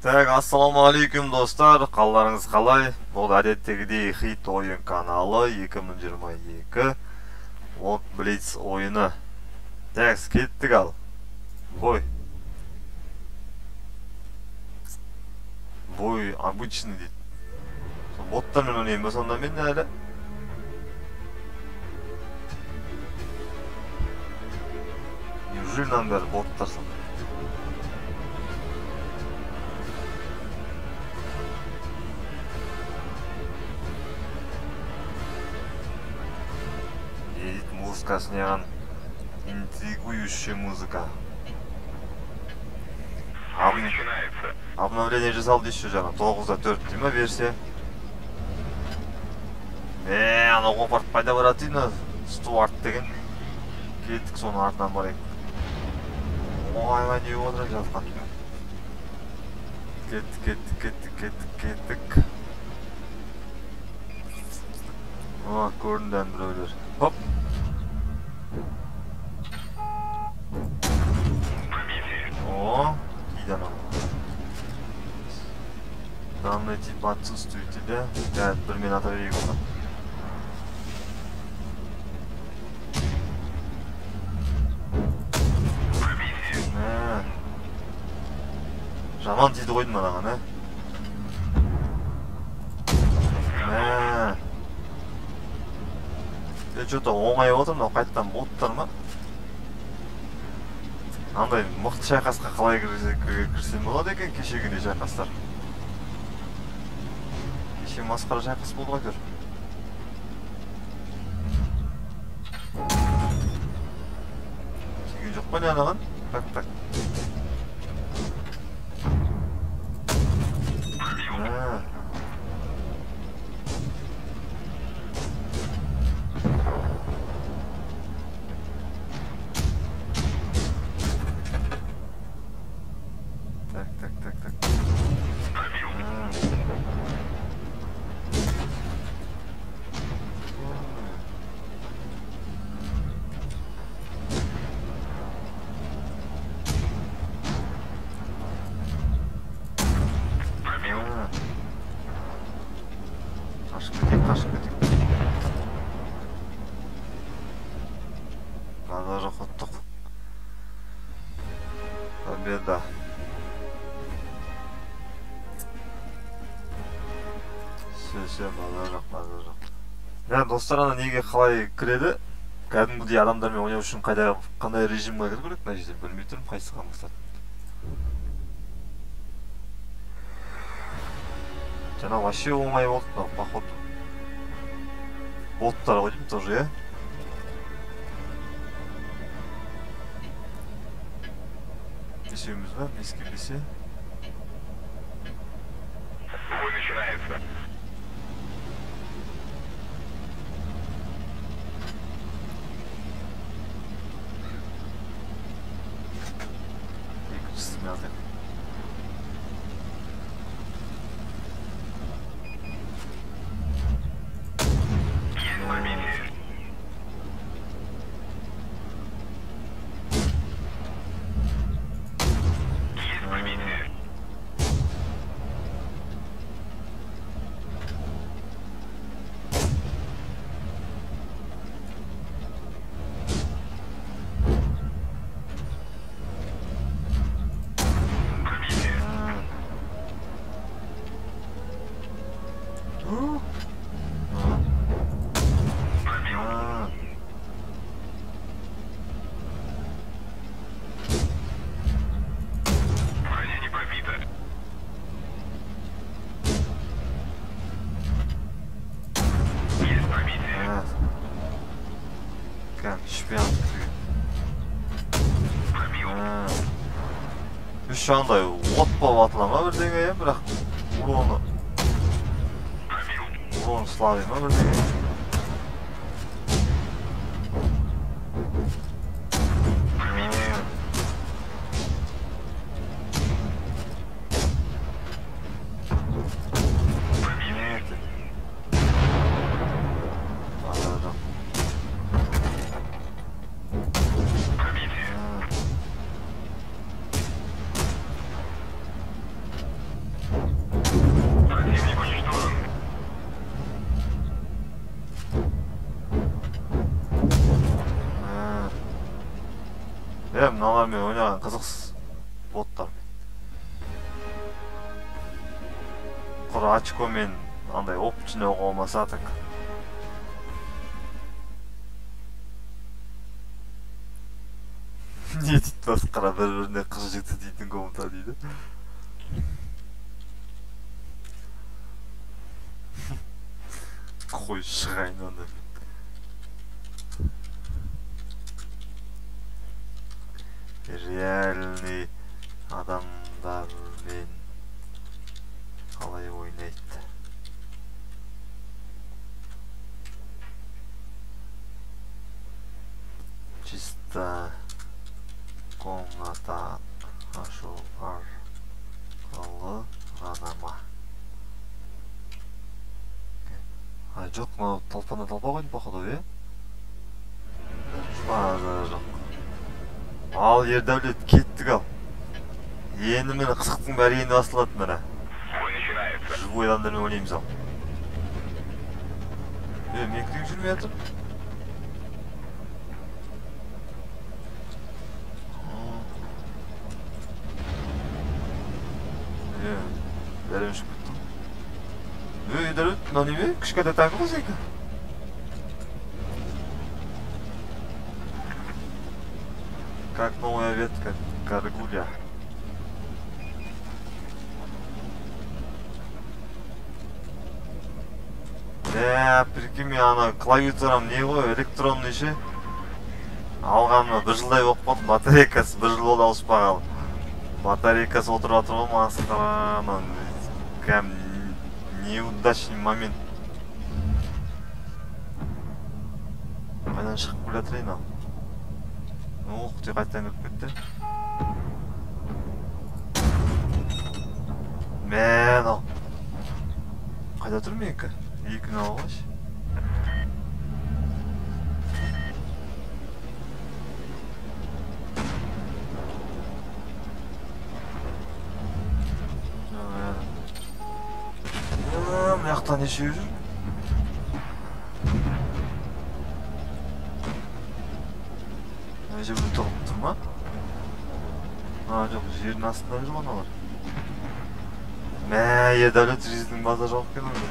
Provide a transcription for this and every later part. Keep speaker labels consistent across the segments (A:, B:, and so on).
A: Так, ассалаумағалейкум достар, қалдарыңыз қалай? Бұл әдеттегідей хит ойын каналы 2022 Вот Блиц ойыны. Так, кеттік ал. Бой. Бой обычный дейді. Боттармен ойнайын ба сонда мен әлі? Неужели нам бәрі боттар сонда? Музыка снян. Интригующая музыка. Обновление жасалды еще жаңа 9.4 дей ма версия? Анау қопарып пайда баратыйны Стуарт деген. Кеттік соның артынан барайық. Ойбай не отыра жатқан. Кеттік. Көрінді біреулер. Хоп. Идем. Данный тип отсутствует тебя. Я примерно отравил. Жаман тиді қойдым анаған, Что-то оңай отыр, но қайттан боттар ма? Андай мықты шайқасқа қалай кірсем болады екен кешегіндей шайқастар. Кеше масқара шайқас болды ғой көр. Кеген жоқ па не анаған? Так. Қашып кетейік. Базар ұқыттық. Победа. Все, базар жоқ. Достар, ана неге қалай кіреді? Кәдімгідей адамдармен ойнау үшін қандай режимға кіру керек? Мына жерде білмей тұрмын, қайсыға бастады. Жаңа вообще оңай болды, походу. Боттар ғой деймін тоже, я? Бесеуміз ба? Беске бесе? Бой начинается. Екіншісі мятый. Şu anda ot болып атылама бірдеңе, бірақ урон слабый ма бірдеңе. Алармен ойнаған қызықсыз боттармен. Құр очкомен андай опчыны оға болмаса так. Не дейді басқара бір-біріне қыз жігіті дейтін комментар дейді. Қой шығайын онда. Реальный адамдармен қалай ойнайды. Чисто комната ашу арқылы ғана ма? Жоқ, мынау талпана талпа қойды походу, е? Жоқ. Ал Ердәулет, кеттік ал. Енді мені қызықтың бәрі енді басылады мені. Живой адамдармен ойнаймыз ал. Мен кірек жүрмей жатыр. Бәрін шығып кеттім. Ердәулет, мынау неме? Кішкентай танкі ғой секі? Как новая ветка Каргуля. Прикинь, мен ана клавиатурам не ғой, электронный ше. Алғанына бір жылдай болып қалды, батарейкасы бір жыл болды ауыспағалы. Батарейкасы отырып жатыр ғой, масқара. Кәм неудачный момент. Қайдан шығып келе жатырайын ал. Ух, те қайтадан кіріп кетті. Мен ал. Қайда тұр менікі? Екіні алғаш. Мына неше жүр? Жебір тұғып тұр ма? Жоқ, жердің астында жүр ғаналар. Ердәулет жиздің база жоқ екен ғой.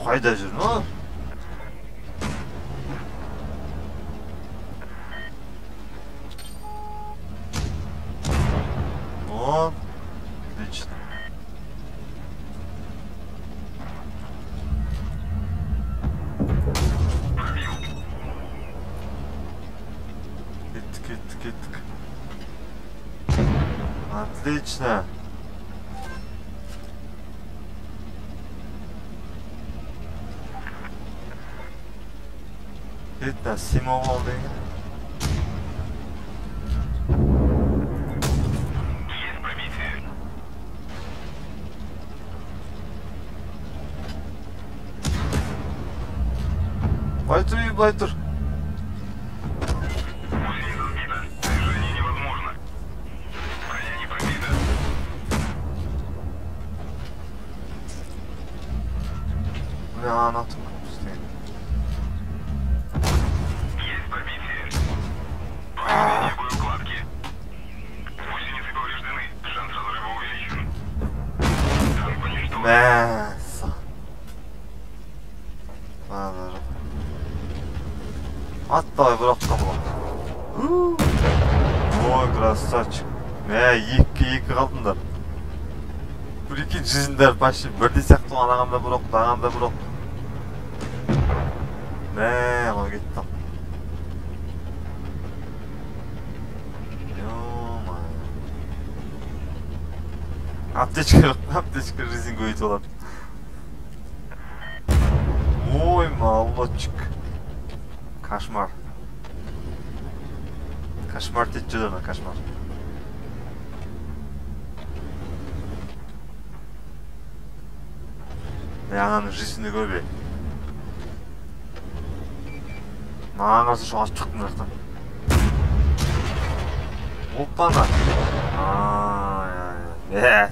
A: Қайда жүр, ма? Вот, отлично. Кеттік. Отлично. Это Симовал деген.
B: Есть пробитие.
A: Былай тұр.
B: Движение невозможно. Броня не пробита.
A: Ана тұр.
B: Есть пробитие. Повреждение боеукладки. Гусеницы повреждены. Шанс разрыва увеличен. Танк уничтожен.
A: Мәссі. Аттай бұраққа бұлақ. Ой, красавчик. Екі қалдыңдар. Прикинь, жизньдер почти бірдей сияқты ағамда бұрақ, ағамда бұрақ. Қой кеттім. Аптечка жизнь көйтіп олады. Ой, молодчик. Кошмар. Кошмар дейді жүр, кошмар. Ананың жизньні көрбе. Маған қарсы şu ашып шықтым жақтан. Оппана.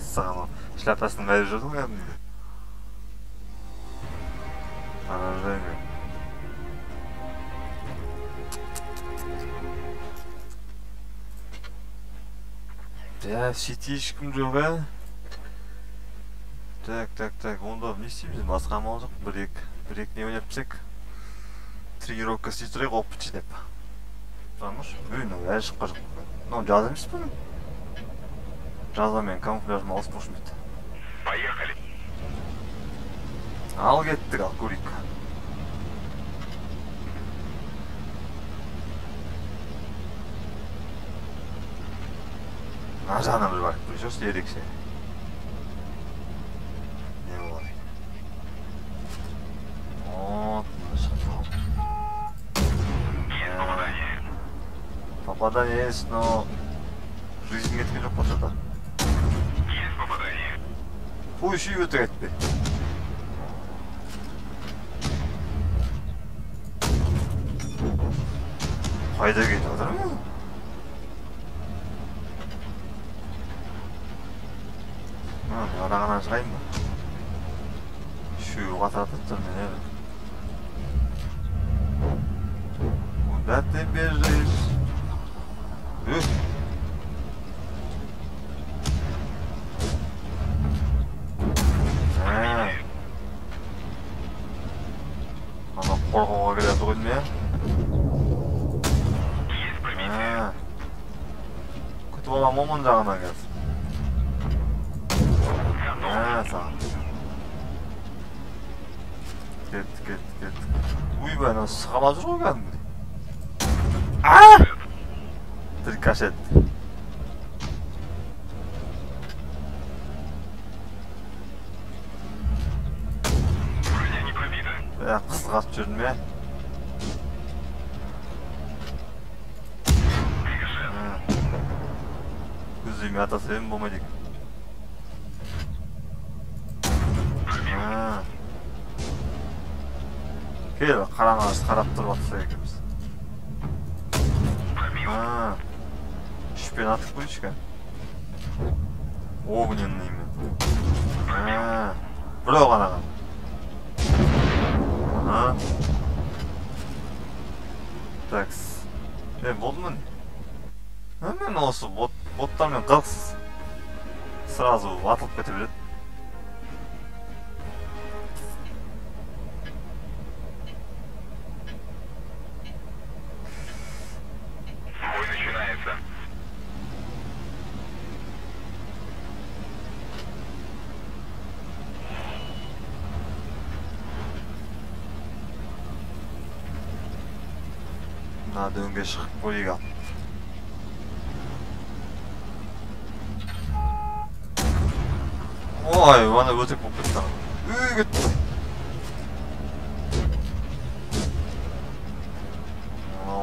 A: Саған шляпасының қайып жүрдің кәдімгі. Поражение. Ya шетте ешкім жоқ, ә? Так, онда не істейміз? Басқа амал жоқ. Бір-екі не ойнап тұрсақ. Тренировка істей тұрайық, опыт жинап. Жаңыш? Мынау әлі шыққан жоқ. Мынау жаз емес пе? Жазда мен камуфляжым алыс болшым еді.
B: Поехали.
A: Ал кеттік, ал көрейік. Мына жағынан бір барып көрейікші, ерекше. Не болады? Вот, мына шықпау. Попадание есть, но жизнь кеткен жоқ болса.
B: Есть попадание.
A: Қой шүйіп өтір әйтпе. Қайда кетіп отыр ма? Арағынан шығайын ба? Шүйіп қататып тұр мен әлі. Куда ты бежишь? Ана қорғауға келеді ғой не? Күтіп алам омын жағынан келсін. Саған. Кет. Уйбай, ана сығалап жүр ғой кәдімгідей. Трикошет.
B: Броня не пробита.
A: Қысқасып жүрдім бе? Көздейме ата себебім болмайды екен. Кел, қараңғаш қарап тұрып атса екенбіз. Үшпен атып қойшы кен. Огненныймен. Біреу ғана ған. Такс. Болды ма не? Мен осы боттармен қылықсыз. Сразу атылып кете береді.
B: Бой начинается.
A: Мына дөңге шығып қойық ал. Ой, ана өтірік болып кетті. Кетті.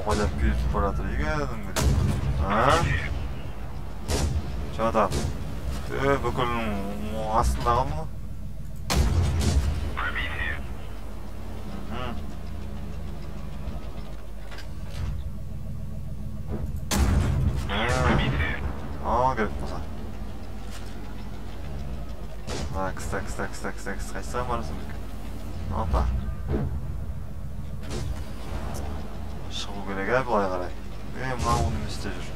A: Қойдап келіп баратыр екен. Жада. Бүкілінің астындағы мұны?
B: Пробитие. Пробитие.
A: Керек болса. Такс. Қайсыға барасың? Опа. Шығу керек ә, былай қарай. Мына оны еместе жүр.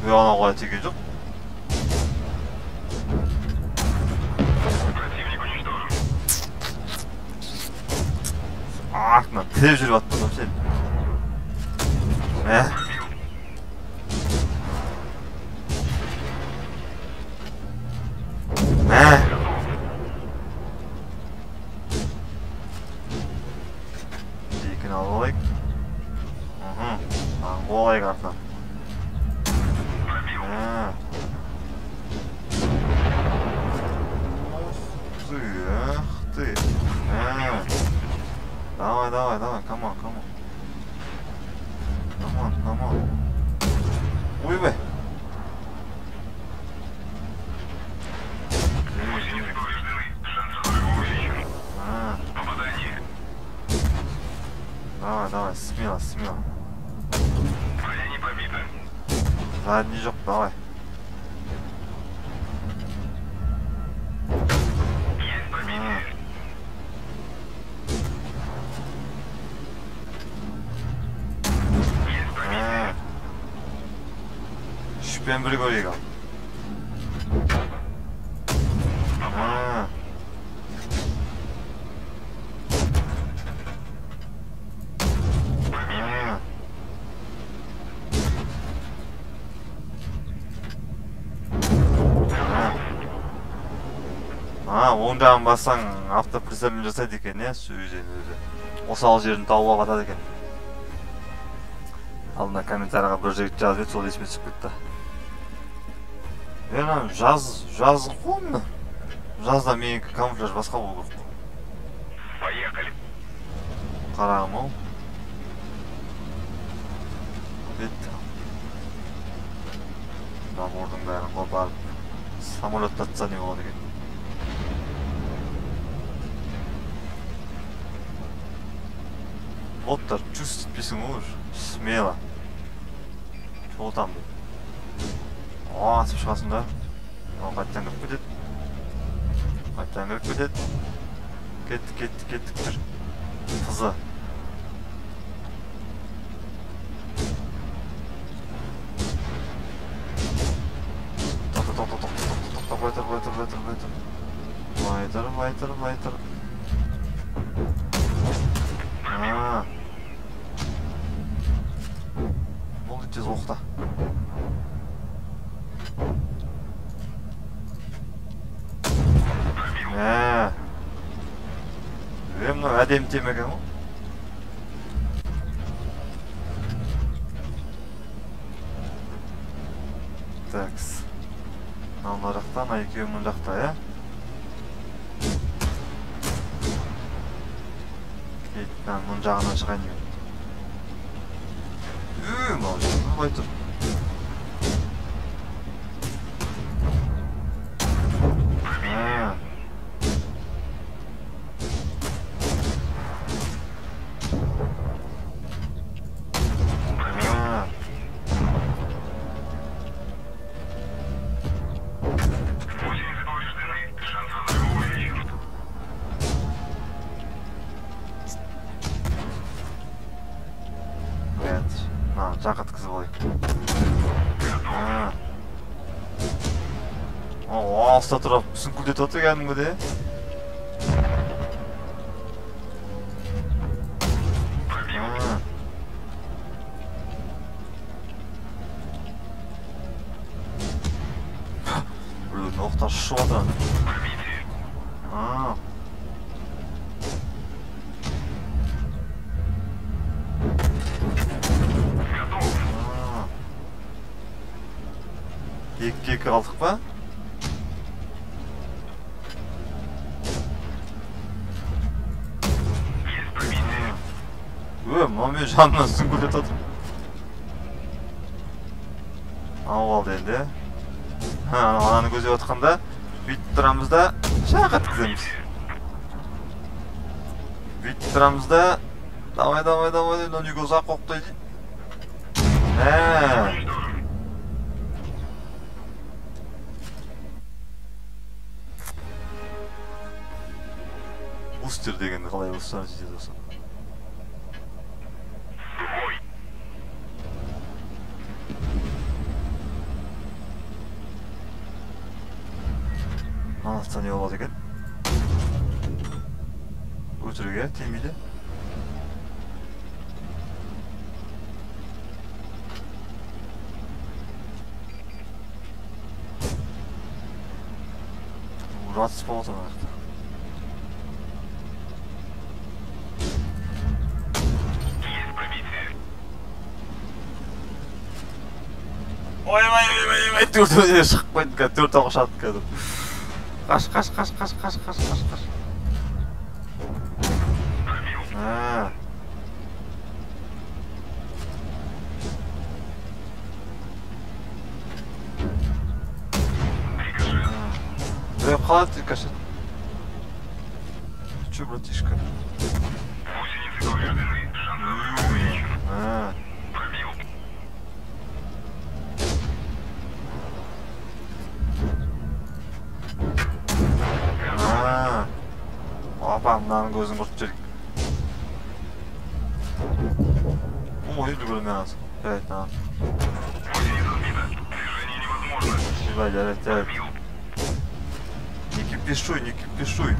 A: Ана қолай теген жоқ.
B: Противник уничтожен.
A: Артынан тіреп жүріп аттым сен. Дейкін алып алайық. Олайық артынан. Ты. Давай, come on. Ой, бе.
B: Гусеницы повреждены. Шанс разрыва увеличен. Попадание.
A: Давай, смело. Задний жоқ, давай.
B: Есть пробитие. Есть пробитие.
A: Шпен бір көрейік ал. Оң жағын бассаң автоприцелмен жасайды екен, иә, сөзден өзі. Осал жерін тауып алады екен. Алдына комментарияға бір жігіт жазып еді, сол есіме түсіп кетті. Жаз ғой мына. Жазда менікі камуфляж басқа болу керек.
B: Поехали.
A: Қарағым ау. Бетті. Набордың бәрін қопарып самолет татса не болады екен. Боттар чувствитпейсің ғой, смело. Чол там бұл. Асып шығасың да. Қайттан кіріп кетеді. Қайттан кіріп кетеді. Кеттік тұр. Қызы. Байтыр. Бұл тез оқта. Мына әдем темекен ғой. Такс. Мына жақтан, екеуі мұн жақта, ә? Кейттен мұн жағынан шығайын деген. Мал жерін қой тұр. Жақыт қызы болайық. Алыста тұрап сүңкілдетіп отыр кәдімгі. Біреудің оқтар шышып отыр. Екі қалдық па? Маме жанынан сүңгілдет отыр. Ау алды енді. Ананы көзеп отқанда бүйтіп тұрамыз да шақ еткіземіз. Бүйтіп тұрамыз да давай, үйге ұзақ қоқтайды. Бустер дегенді қалай бустер жетеді осы. Анатта не болады екен? Өтірік, тимейді. Жатыс болады ана жақта. Ой, төртіне шығып қойды кәді, төрт оғы шатып кәді. Қаш. Прям қалады, кашет. Че, братишка?
B: Гусеницы повреждены. Шанс увеличен. Пробил.
A: Mınaның көзін құртып жіберейік. Ой, үлгермей аласың. Evet, tamam. Движение невозможно. Evet. Не кипишуй, не кипишуй.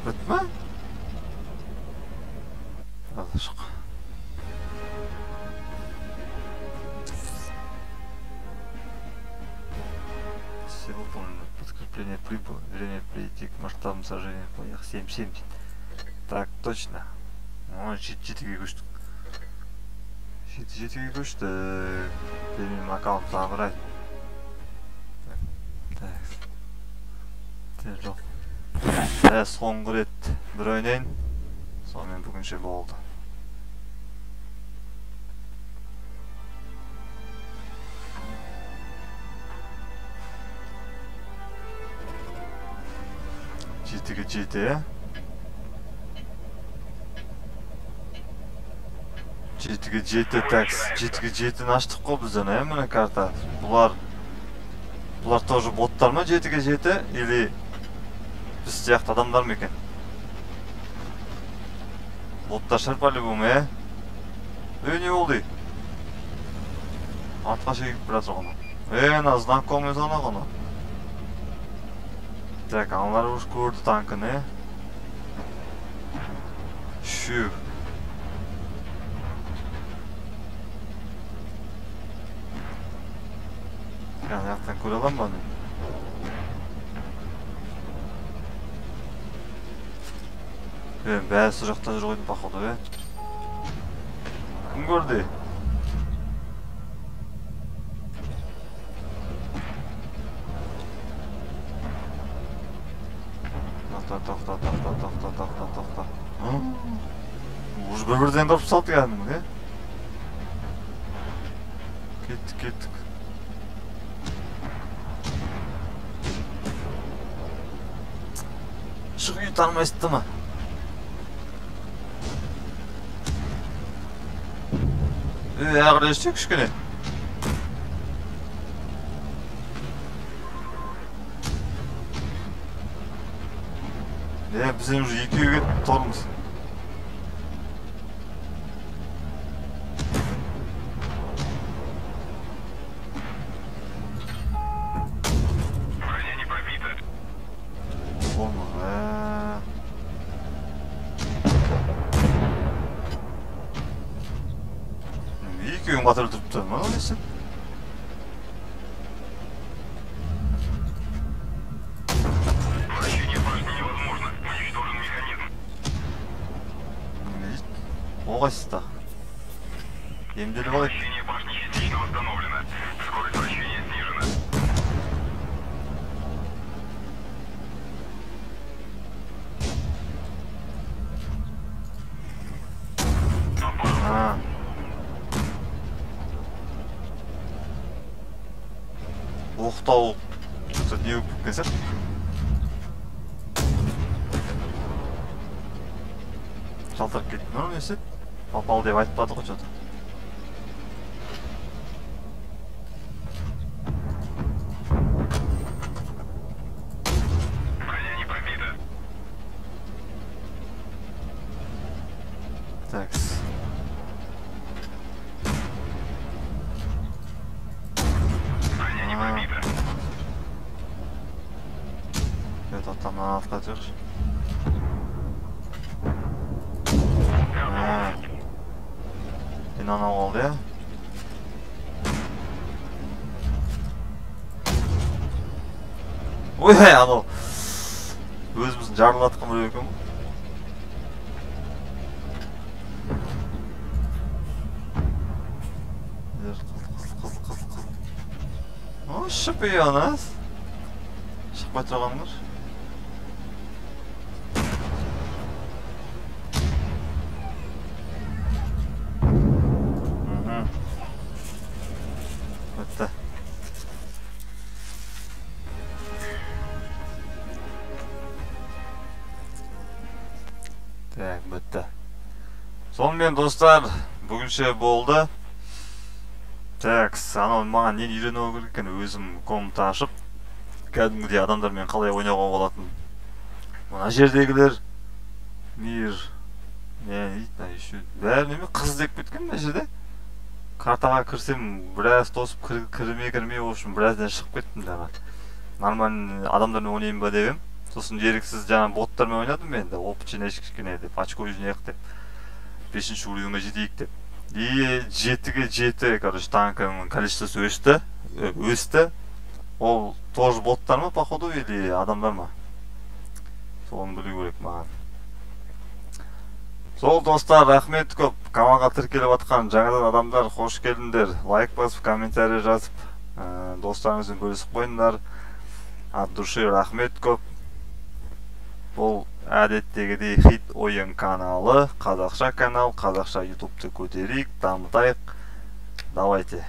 A: Bitme? Alışık. Все выполнено. Подкрепление прибыло. Время прийти к масштабам сожжения в планах 7.70. Так, точно. Ну, жетіге көштік. Жетіге көштік. Менің аккаунт сағырай. Так. Жоқ. Соңғы рет бір ойнайын. Сонымен бүгінше болды. Жетіге жеті, ә? Жетіге жеті, такс. Жетіге жетіні аштық қой бізден, ә, міне карта. Бұлар тоже боттар ма жетіге жеті, или біз сияқты адамдар ма екен? Боттар шығар по-любому, ә? Не болды? Атқа шегіп біразы ғана. На знакомый зона ғана. Так, аналар уж көрді танкын, ә? Шу. Яқтан көре алам ба? Бәсі жақтан жүр қойдың пақылды, бе? Кім көрді? Тоқта. Уж бір-бірден қырып салды кәдімгі, е? Кеттік. Шығып үй танымайсызды ма? Ағыр еште күшкене? Бізден уже екеуге кетіп тұрмыз. Екеуің батыр тұрып тұр ма, несі? Оғайсыз да. Емделі қалай? Оқтау не өкіп кеткен сәт? Жалтырып кетті ма, несі? Попал деп айтпады ғой что-то. Такс. Это там на автодержь. Binanı oldu ya. Oy anı. Özümüzün жарылатқан біреу екен. Қызыл. О, шипионас. Шықпай тұрғандар. Так, бітті. Сонымен достар, Бүгінше болды. Так, анау маған нені үйрену керек екен, өзім комнат ашып, кәдімгідей адамдармен қалай ойнауға болатын. Мына жердегілер мир не дейді, бәріне қыз деп кеткен мына жерде. Картаға кірсем, біраз тосып кірмей, в общем, біраздан шығып кеттім жаңа. Нормальный адамдармен ойнайын ба деп ем. Сосын еріксіз жаңа боттармен ойнадым енді, опытчина кішкене деп, очко жинайық деп. 5-ші уровеньге жетейік деп. И 7-ге 7, короче, танкының количествосы өсті. Ол тоже боттар ма, походу, или адамдар ма? Соны білу керек маған. Сол достар, рахмет көп. Каналға тіркеліп атқан жаңадан адамдар, қош келдіңдер. Лайк басып, комментарий жазып, достарыңызбен бөлісіп қойыңдар. От души рахмет көп. Бұл әдеттегідей хит ойын каналы, қазақша канал, қазақша ютубты көтерейік, дамытайық. Давайте.